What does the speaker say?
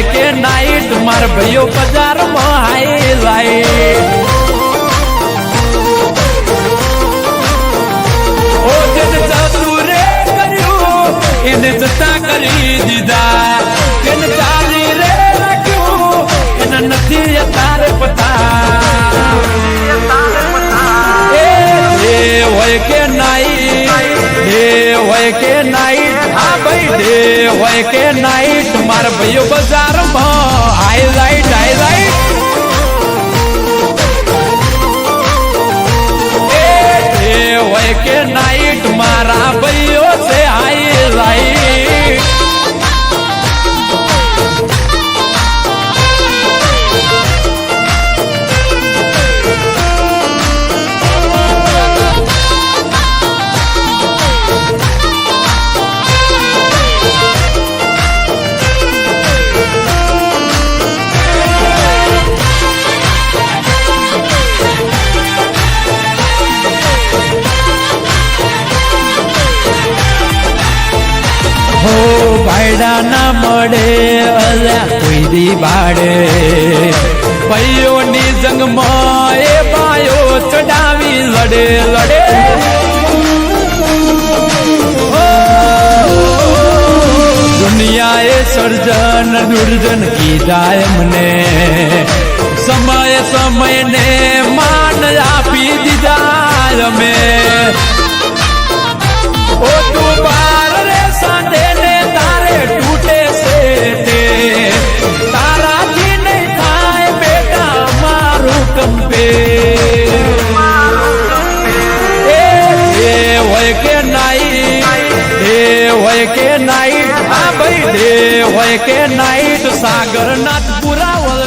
હોય કે નાઈટ માર ભાઈઓ બજારમાં હાઈ લાઈટ ઓ જન જાદુ રે કર્યું એને જતા કરી દીધા એને ચાલી રે રાખ્યું એને નથી તારે પતા હોય કે નાઈટ હોય કે નાઈટ હા ભાઈ ડે હોય કે નાઈટ માર ભાઈઓ બજારમાં હાઈલાઈટ હોય કે નાઈટ મારા ભાઈઓ છે હાઈલાઈટ હો ભાઈડા ના મળે અલ્યા કોઈ દી બાડે ભાઈઓની જંગમાં એ બાયો ચડાવી લડે લડે દુનિયાએ સર્જન દુર્જન કીધા એમને સમય ને માન આપી દીધા અમે ઓ તું બાર રે સાંધે ને તારે તૂટે છે તે તારાથી નહીં થાય બેટા મારું કંપે એ હોય કે નાઈટ હોય કે નાઈટ હા ભાઈ ડે હોય કે નાઈટ સાગરનાથ પુરાવલ